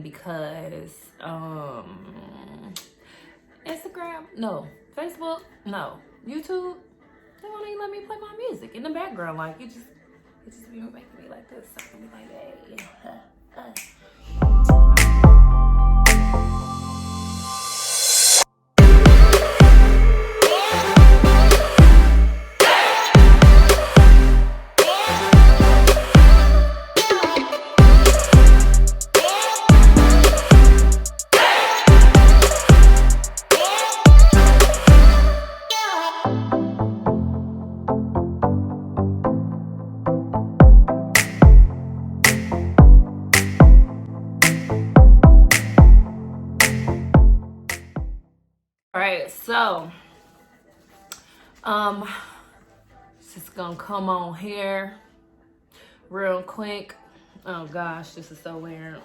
because Instagram, no. Facebook, no. YouTube, they won't even let me play my music in the background. Like, it just be making me like this. So I can be like, hey. All right, so just gonna come on here real quick. Oh gosh, this is so weird.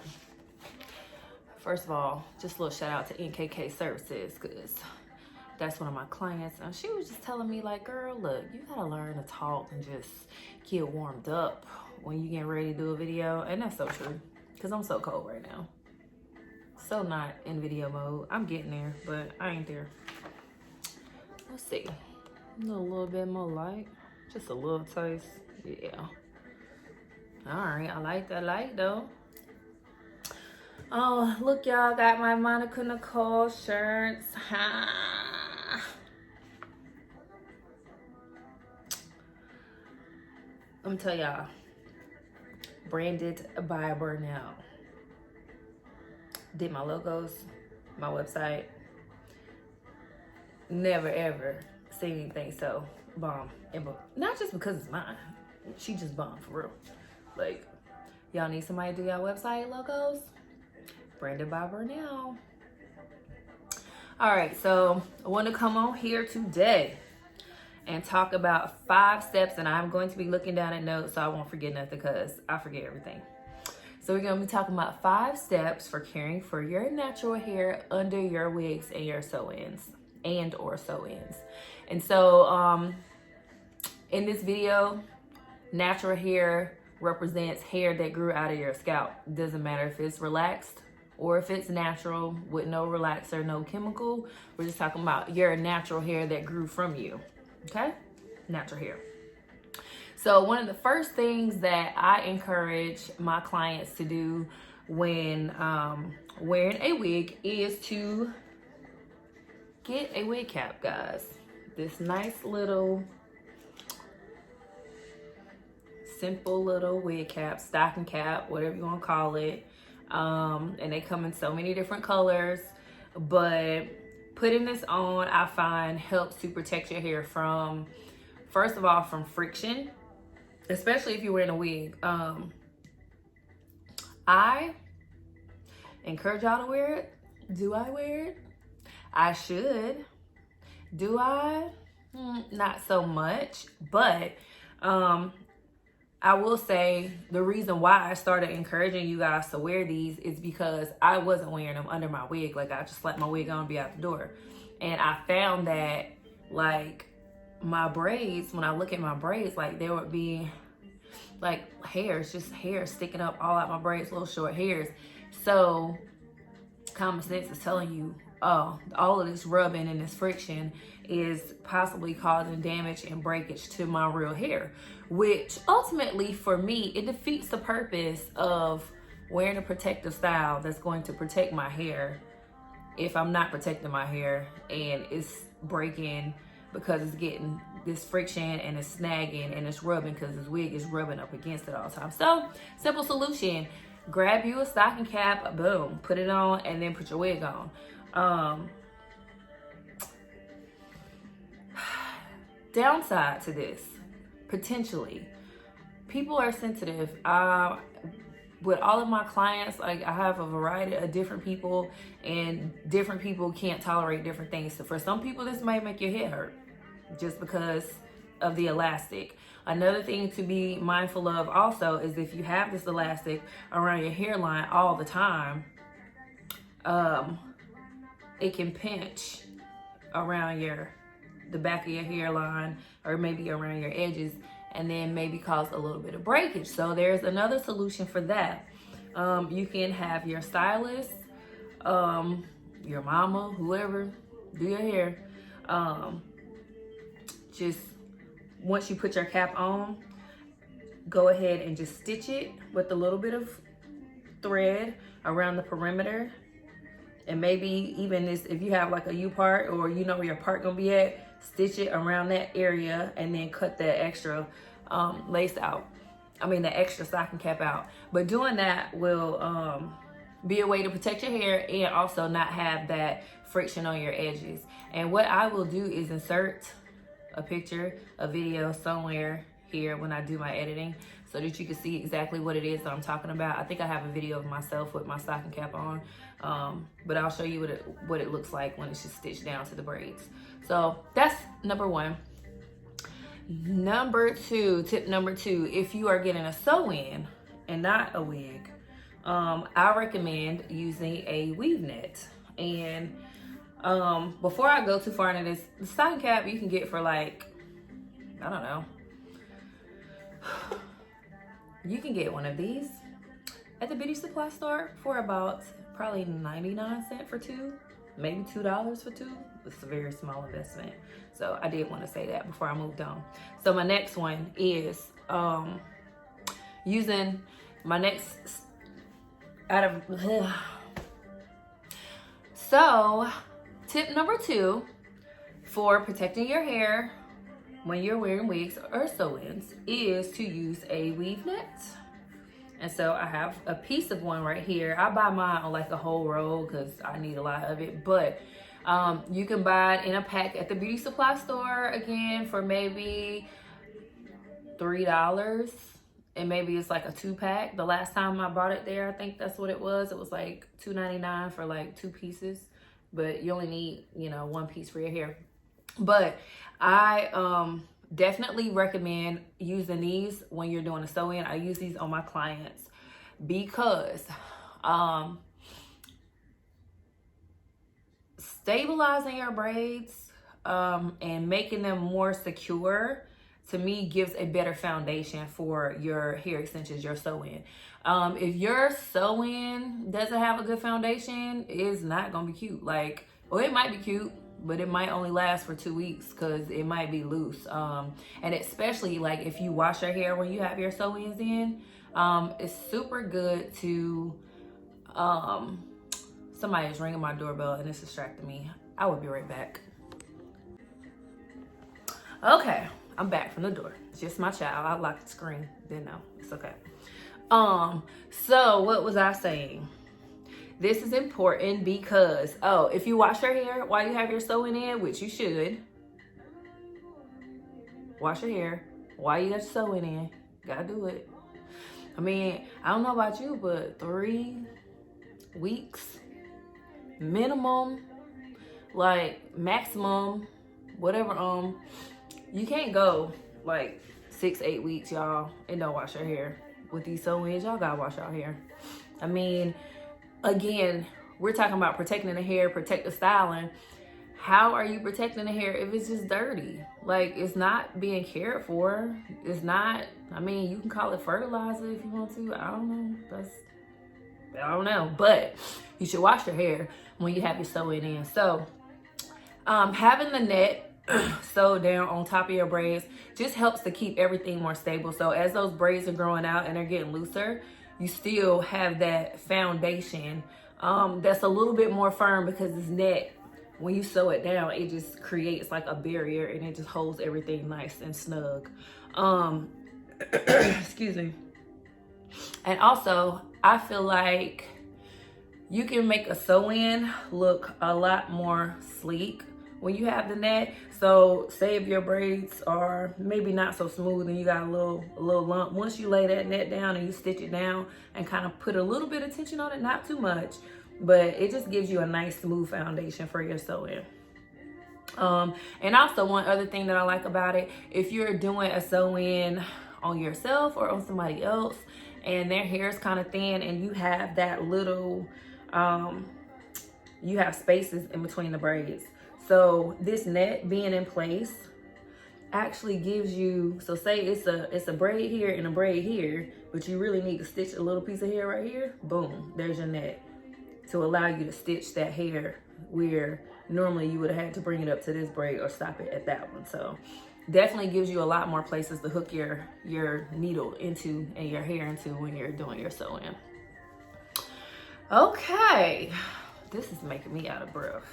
First of all, just a little shout out to NKK Services, because that's one of my clients, and she was just telling me like, girl, look, you gotta learn to talk and just get warmed up when you get ready to do a video. And that's so true, because I'm so cold right now. So not in video mode. I'm getting there, but I ain't there. Let's see. A little bit more light. Just a little taste. Yeah. Alright, I like that light though. Oh, look, y'all, got my Monica Nicole shirts. Ha. Let me tell y'all. Branded by Burnell. Did my logos, my website. Never ever seen anything so bomb. And not just because it's mine. She just bomb for real. Like, y'all need somebody to do y'all website logos? Branded by Burnell. All right, so I want to come on here today and talk about 5 steps, and I'm going to be looking down at notes so I won't forget nothing, because I forget everything. So we're going to be talking about 5 steps for caring for your natural hair under your wigs and your sew-ins or sew-ins. And so in this video, natural hair represents hair that grew out of your scalp. Doesn't matter if it's relaxed or if it's natural with no relaxer, no chemical. We're just talking about your natural hair that grew from you, okay? Natural hair. So one of the first things that I encourage my clients to do when wearing a wig is to get a wig cap, guys. This nice little, simple little wig cap, stocking cap, whatever you want to call it. And they come in so many different colors, but putting this on, I find, helps to protect your hair from, first of all, from friction, especially if you're wearing a wig. I encourage y'all to wear it. Do I wear it? I should. Do I? Not so much, but I will say the reason why I started encouraging you guys to wear these is because I wasn't wearing them under my wig. Like, I just slapped my wig on and be out the door. And I found that, like, my braids, when I look at my braids, like, there would be like hairs, just hair sticking up all out my braids, little short hairs. So common sense is telling you, oh, all of this rubbing and this friction is possibly causing damage and breakage to my real hair, which ultimately for me, it defeats the purpose of wearing a protective style that's going to protect my hair if I'm not protecting my hair and it's breaking because it's getting this friction and it's snagging and it's rubbing because this wig is rubbing up against it all the time. So, simple solution, grab you a stocking cap, boom, put it on, and then put your wig on. Downside to this, potentially, people are sensitive. With all of my clients, like, I have a variety of different people, and different people can't tolerate different things. So for some people, this might make your head hurt just because of the elastic. Another thing to be mindful of also is if you have this elastic around your hairline all the time, it can pinch around the back of your hairline, or maybe around your edges, and then maybe cause a little bit of breakage. So there's another solution for that. You can have your stylist, your mama, whoever, do your hair. Just once you put your cap on, go ahead and just stitch it with a little bit of thread around the perimeter. And maybe even this, if you have like a U part, or you know where your part gonna be at, stitch it around that area and then cut that extra lace out. I mean the extra stocking cap out. But doing that will be a way to protect your hair and also not have that friction on your edges. And what I will do is insert a picture, a video somewhere here when I do my editing, so that you can see exactly what it is that I'm talking about. I think I have a video of myself with my stocking cap on, but I'll show you what it looks like when it's just stitched down to the braids. So that's number one. Tip number two, if you are getting a sew-in and not a wig, I recommend using a weave net. And before I go too far into this, the stocking cap you can get for like, I don't know, you can get one of these at the beauty supply store for about probably 99 cents for two, maybe $2 for two. It's a very small investment. So I did want to say that before I moved on. So my next one is using my next so tip number two for protecting your hair when you're wearing wigs or sew-ins is to use a weave net. And so I have a piece of one right here. I buy mine on like a whole roll because I need a lot of it, but you can buy it in a pack at the beauty supply store, again, for maybe $3, and maybe it's like a 2-pack. The last time I bought it there, I think that's what it was. It was like $2.99 for like 2 pieces, but you only need, you know, 1 piece for your hair. But I definitely recommend using these when you're doing a sew-in. I use these on my clients because stabilizing your braids and making them more secure, to me, gives a better foundation for your hair extensions, your sew-in. If your sew-in doesn't have a good foundation, it's not gonna be cute. Like, well, it might be cute, but it might only last for 2 weeks because it might be loose. And especially like if you wash your hair when you have your sew-ins in, it's super good to, somebody is ringing my doorbell and it's distracting me. I will be right back. Okay, I'm back from the door. It's just my child. I locked the screen. Didn't know. It's okay. So what was I saying? This is important because, if you wash your hair while you have your sew-in in, which you should, wash your hair while you got your sew-in in. Gotta do it. I mean, I don't know about you, but 3 weeks minimum, like maximum, whatever, you can't go like 6-8 weeks, y'all, and don't wash your hair. With these sew-ins, y'all gotta wash your hair. I mean, again, we're talking about protecting the hair, protect the styling. How are you protecting the hair if it's just dirty? Like, it's not being cared for. It's not, I mean, you can call it fertilizer if you want to. I don't know. I don't know. But you should wash your hair when you have your sew-in in. So, having the net sewed down on top of your braids just helps to keep everything more stable. So as those braids are growing out and they're getting looser, you still have that foundation that's a little bit more firm, because this net, when you sew it down, it just creates like a barrier and it just holds everything nice and snug. Excuse me. And also, I feel like you can make a sew-in look a lot more sleek when you have the net. So say if your braids are maybe not so smooth and you got a little lump, once you lay that net down and you stitch it down and kind of put a little bit of tension on it, not too much, but it just gives you a nice smooth foundation for your sew-in. And also, one other thing that I like about it, if you're doing a sew-in on yourself or on somebody else and their hair is kind of thin and you have that little, you have spaces in between the braids. So this net being in place actually gives you, so say it's a braid here and a braid here, but you really need to stitch a little piece of hair right here. Boom, there's your net to allow you to stitch that hair where normally you would have had to bring it up to this braid or stop it at that one. So definitely gives you a lot more places to hook your needle into and your hair into when you're doing your sewing. Okay, this is making me out of breath.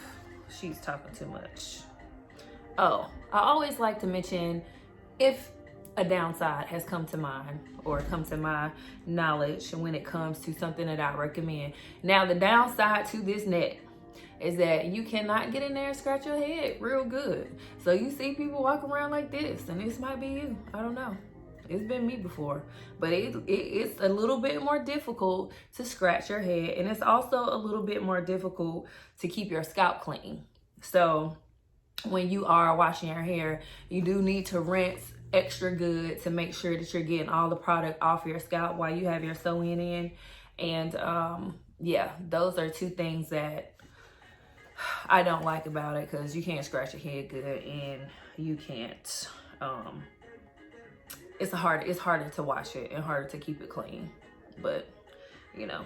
She's talking too much. Oh, I always like to mention if a downside has come to mind or come to my knowledge when it comes to something that I recommend. Now, the downside to this net is that you cannot get in there and scratch your head real good. So you see people walk around like this, and this might be you. I don't know. It's been me before, but it's a little bit more difficult to scratch your head, and it's also a little bit more difficult to keep your scalp clean. So when you are washing your hair, you do need to rinse extra good to make sure that you're getting all the product off your scalp while you have your sewing in. And yeah, those are two things that I don't like about it, because you can't scratch your head good, and you can't it's harder to wash it and harder to keep it clean. But you know,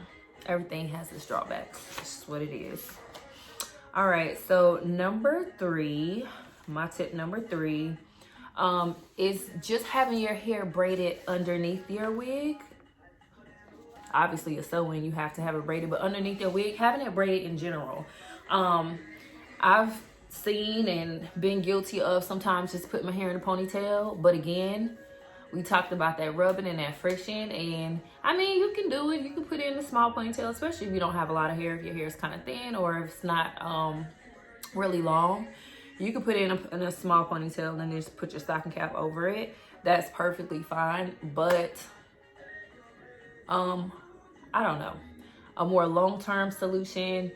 everything has its drawbacks. It's just what it is. All right, so number 3, my tip number 3 is just having your hair braided underneath your wig. Obviously, a sewing, you have to have it braided, but underneath your wig, having it braided in general. I've seen and been guilty of sometimes just putting my hair in a ponytail, but again, we talked about that rubbing and that friction, and I mean, you can do it. You can put it in a small ponytail, especially if you don't have a lot of hair, if your hair is kind of thin or if it's not really long. You can put it in a small ponytail and then just put your stocking cap over it. That's perfectly fine, but I don't know. A more long-term solution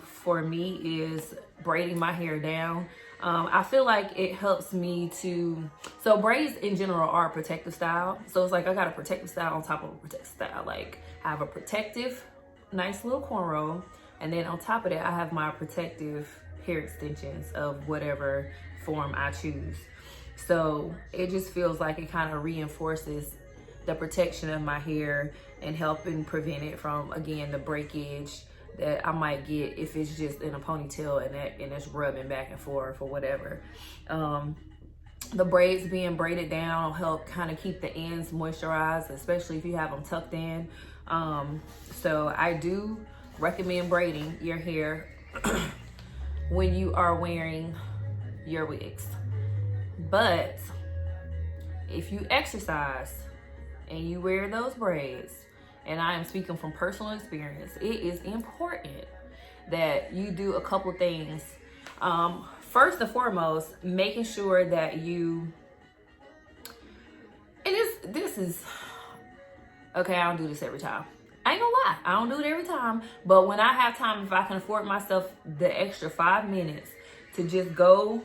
for me is braiding my hair down. I feel like it helps me to, so braids in general are a protective style. So it's like I got a protective style on top of a protective style. Like I have a protective, nice little cornrow. And then on top of that, I have my protective hair extensions of whatever form I choose. So it just feels like it kind of reinforces the protection of my hair and helping prevent it from, again, the breakage that I might get if it's just in a ponytail and it's rubbing back and forth or whatever. The braids being braided down will help kind of keep the ends moisturized, especially if you have them tucked in. So I do recommend braiding your hair when you are wearing your wigs. But if you exercise and you wear those braids, and I am speaking from personal experience, it is important that you do a couple things. First and foremost, making sure that you, and this is, okay, I don't do this every time. I ain't gonna lie, I don't do it every time. But when I have time, if I can afford myself the extra 5 minutes to just go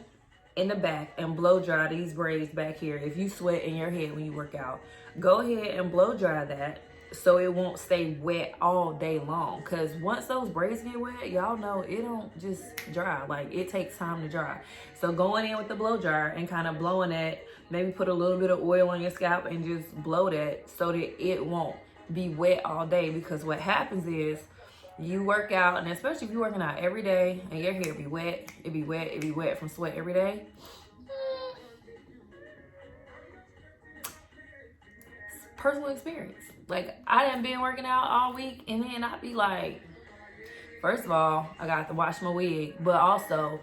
in the back and blow dry these braids back here. If you sweat in your head when you work out, go ahead and blow dry that, so it won't stay wet all day long. Because once those braids get wet, y'all know it don't just dry. Like, it takes time to dry. So going in with the blow dryer and kind of blowing it, maybe put a little bit of oil on your scalp and just blow that so that it won't be wet all day. Because what happens is you work out, and especially if you're working out every day and your hair be wet, it be wet from sweat every day. Personal experience. Like, I done been working out all week, and then I be like, first of all, I got to wash my wig, but also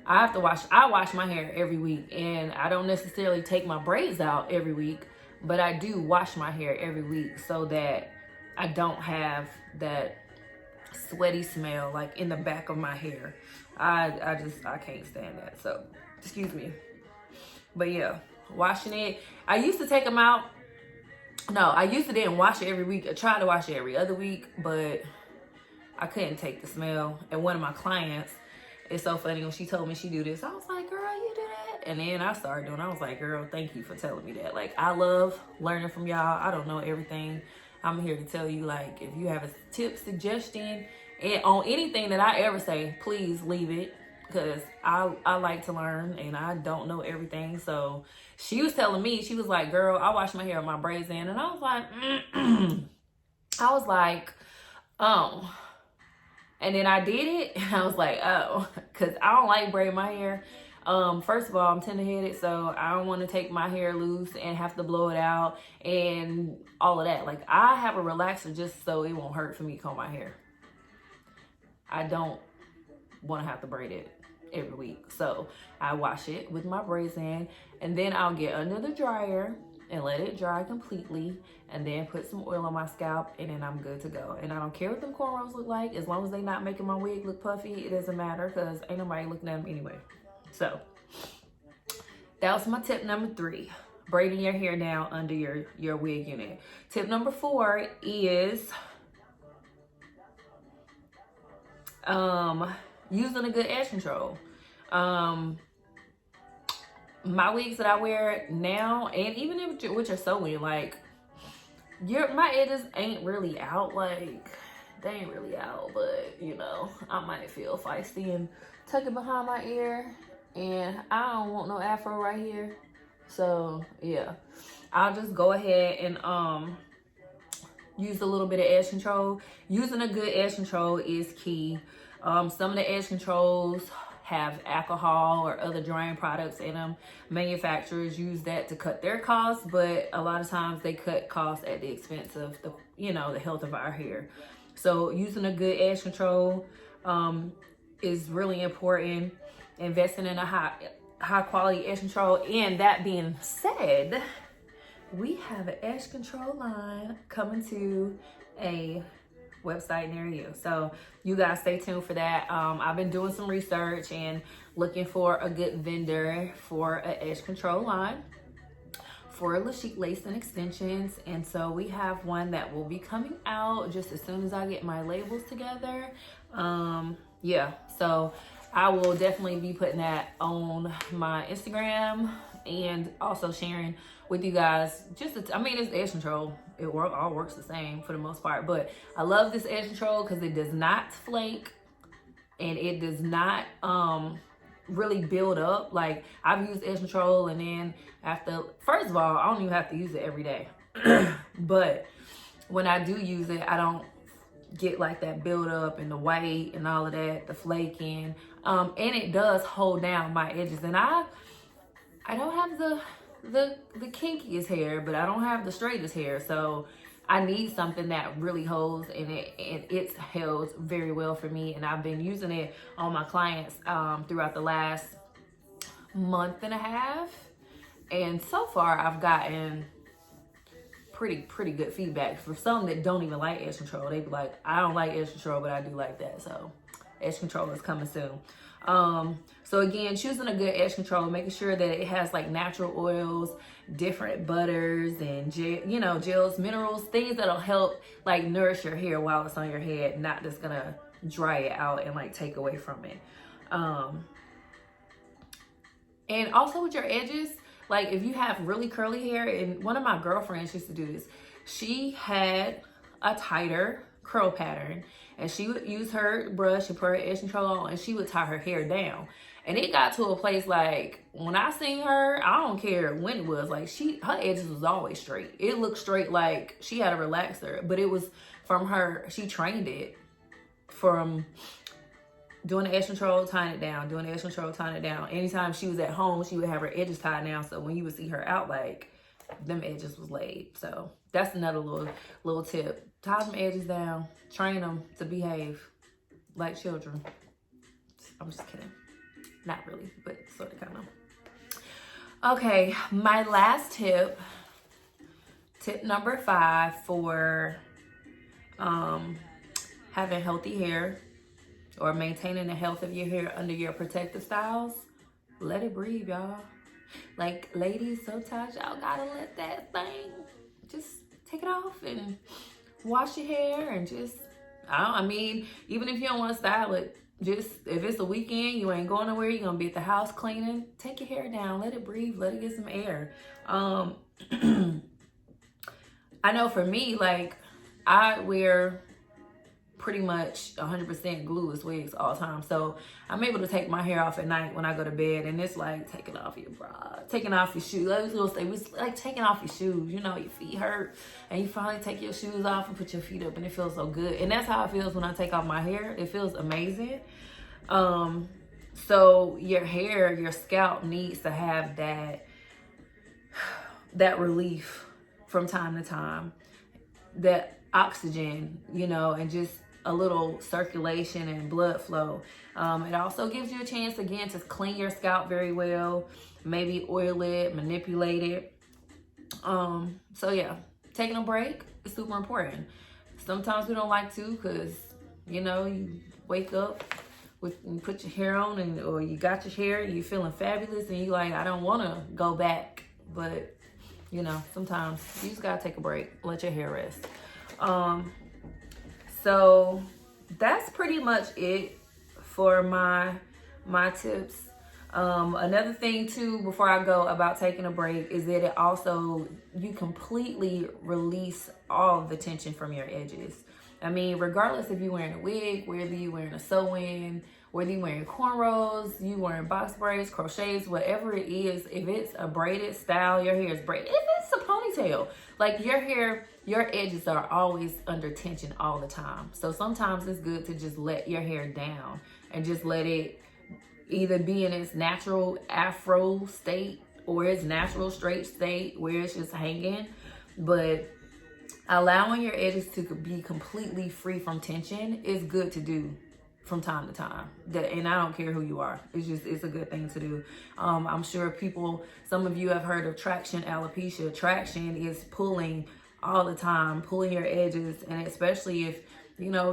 I wash my hair every week, and I don't necessarily take my braids out every week, but I do wash my hair every week so that I don't have that sweaty smell like in the back of my hair. I can't stand that. So, excuse me. But yeah, washing it. I used to take them out. No, I used to didn't wash it every week. I tried to wash it every other week, but I couldn't take the smell. And one of my clients, it's so funny, when she told me she do this, I was like, girl, you do that? And then I started doing it. I was like, girl, thank you for telling me that. Like, I love learning from y'all. I don't know everything. I'm here to tell you, like, if you have a tip, suggestion, and on anything that I ever say, please leave it because I like to learn and I don't know everything. So she was telling me, she was like, girl, I wash my hair with my braids in. And I was like, I was like, oh. And then I did it and I was like, oh, because I don't like braiding my hair. First of all, I'm tender-headed, so I don't want to take my hair loose and have to blow it out and all of that. Like, I have a relaxer just so it won't hurt for me to comb my hair. I don't want to have to braid it every week. So I wash it with my braids in, and then I'll get under the dryer and let it dry completely, and then put some oil on my scalp, and then I'm good to go. And I don't care what them cornrows look like, as long as they not making my wig look puffy, it doesn't matter, because ain't nobody looking at them anyway. So that was my tip number 3, braiding your hair down under your wig unit. Tip number 4 is using a good edge control. My wigs that I wear now, and even if with your sewing, like my edges ain't really out, like they ain't really out, but you know, I might feel feisty and tuck it behind my ear, and I don't want no afro right here. So yeah, I'll just go ahead and use a little bit of edge control. Using a good edge control is key. Some of the edge controls have alcohol or other drying products in them. Manufacturers use that to cut their costs, but a lot of times they cut costs at the expense of the health of our hair. So using a good edge control is really important. Investing in a high quality edge control. And that being said, we have an edge control line coming to a website near you. So you guys stay tuned for that. I've been doing some research and looking for a good vendor for an edge control line for Lashik lace and extensions. And so we have one that will be coming out just as soon as I get my labels together. Yeah, so I will definitely be putting that on my Instagram and also sharing with you guys. I mean, it's edge control. It all works the same for the most part, but I love this edge control because it does not flake and it does not really build up. Like, I've used edge control, and then first of all, I don't even have to use it every day. But when I do use it, I don't get like that build up and the white and all of that, the flaking. And it does hold down my edges. And I don't have the kinkiest hair, but I don't have the straightest hair. So I need something that really holds, and it's held very well for me. And I've been using it on my clients throughout the last month and a half. And so far I've gotten pretty good feedback. For some that don't even like edge control, they be like, I don't like edge control, but I do like that. So edge control is coming soon. So again, choosing a good edge control, making sure that it has like natural oils, different butters, and gels, minerals, things that'll help like nourish your hair while it's on your head, not just gonna dry it out and like take away from it. And also with your edges, like if you have really curly hair, and one of my girlfriends used to do this, she had a tighter curl pattern, and she would use her brush and put her edge control on, and she would tie her hair down. And it got to a place like, when I seen her, I don't care when it was, like her edges was always straight. It looked straight, like she had a relaxer, but it was from her, she trained it from doing the edge control, tying it down, doing the edge control, tying it down. Anytime she was at home, she would have her edges tied down, so when you would see her out, like them edges was laid. So that's another little tip. Tie them edges down, train them to behave like children. I'm just kidding. Not really, but sort of, kind of. Okay, my last tip number 5 for having healthy hair or maintaining the health of your hair under your protective styles: let it breathe, y'all. Like, ladies, sometimes y'all gotta let that thing, just take it off and wash your hair, and just, I mean, even if you don't want to style it, just if it's a weekend, you ain't going nowhere, you're gonna be at the house cleaning, take your hair down, let it breathe, let it get some air. I know for me, like, I wear pretty much 100% glueless wigs all the time. So I'm able to take my hair off at night when I go to bed, and it's like taking off your bra, taking off your shoes. I was gonna say, it's like taking off your shoes. You know, your feet hurt, and you finally take your shoes off and put your feet up, and it feels so good. And that's how it feels when I take off my hair. It feels amazing. So your hair, your scalp needs to have that relief from time to time, that oxygen, you know, and just a little circulation and blood flow. It also gives you a chance again to clean your scalp very well, maybe oil it, manipulate it. So yeah, taking a break is super important. Sometimes we don't like to, because you know, you wake up you put your hair on, and or you got your hair and you're feeling fabulous, and you like, I don't want to go back. But you know, sometimes you just gotta take a break, let your hair rest. So that's pretty much it for my tips. Another thing too, before I go, about taking a break, is that it also, you completely release all of the tension from your edges. I mean, regardless if you're wearing a wig, whether you're wearing a sew-in, whether you're wearing cornrows, you wearing box braids, crochets, whatever it is, if it's a braided style, your hair is braided. If it's a ponytail, like your hair, your edges are always under tension all the time. So sometimes it's good to just let your hair down and just let it either be in its natural afro state or its natural straight state where it's just hanging. But allowing your edges to be completely free from tension is good to do from time to time. And I don't care who you are. It's a good thing to do. I'm sure some of you have heard of traction alopecia. Traction is pulling all the time, pulling your edges. And especially if, you know,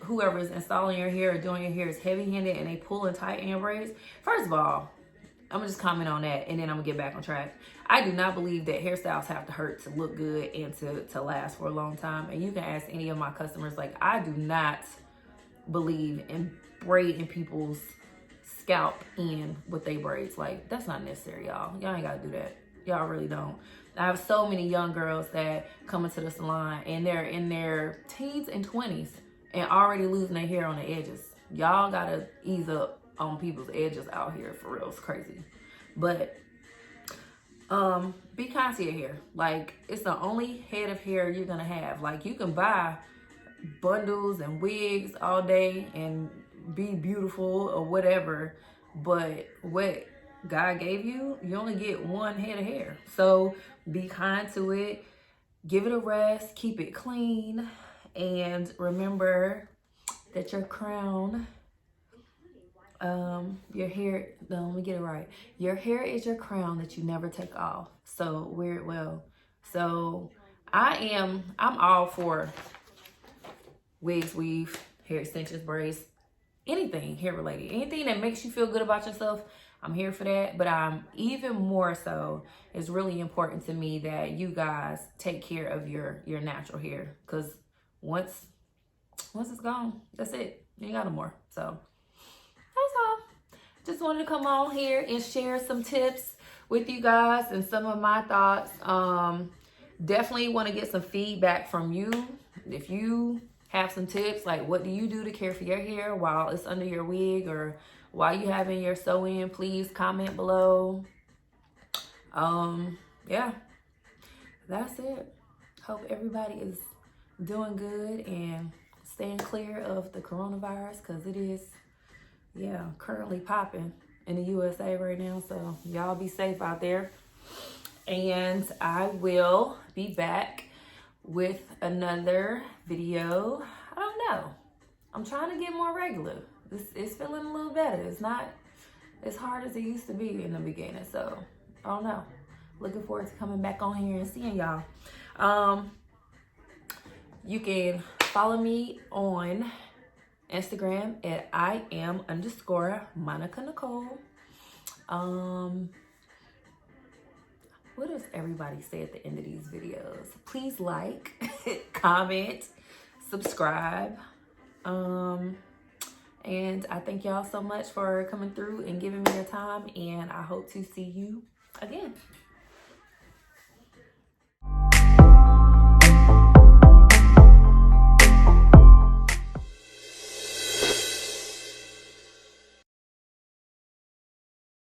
whoever is installing your hair or doing your hair is heavy-handed and they pull and tighten your braids. First of all, I'm gonna just comment on that, and then I'm gonna get back on track. I do not believe that hairstyles have to hurt to look good and to last for a long time. And you can ask any of my customers, like, I do not believe in braiding people's scalp in with they braids. Like, that's not necessary, y'all. Y'all ain't gotta do that. Y'all really don't. I have so many young girls that come into the salon and they're in their teens and 20s and already losing their hair on the edges. Y'all gotta ease up on people's edges out here, for real. It's crazy. But be kind to your hair. Like, it's the only head of hair you're gonna have. Like, you can buy bundles and wigs all day and be beautiful or whatever, but what God gave you, you only get one head of hair. So be kind to it, give it a rest, keep it clean, and remember that your crown, your hair, no, let me get it right. Your hair is your crown that you never take off. So wear it well. So I'm all for wigs, weave, hair extensions, braids, anything hair related, anything that makes you feel good about yourself. I'm here for that. But I'm even more so, it's really important to me that you guys take care of your natural hair, because once it's gone, that's it. You ain't got no more. So that's all. Just wanted to come on here and share some tips with you guys and some of my thoughts. Definitely want to get some feedback from you. If you have some tips, like, what do you do to care for your hair while it's under your wig, or while you having your sew-in, please comment below. Yeah, that's it. Hope everybody is doing good and staying clear of the coronavirus, because it is, yeah, currently popping in the USA right now. So y'all be safe out there. And I will be back with another video. I don't know. I'm trying to get more regular. It's feeling a little better. It's not as hard as it used to be in the beginning. So I don't know. Looking forward to coming back on here and seeing y'all. You can follow me on Instagram at @IAM_Monica Nicole. What does everybody say at the end of these videos? Please like, comment, subscribe. And I thank y'all so much for coming through and giving me your time. And I hope to see you again.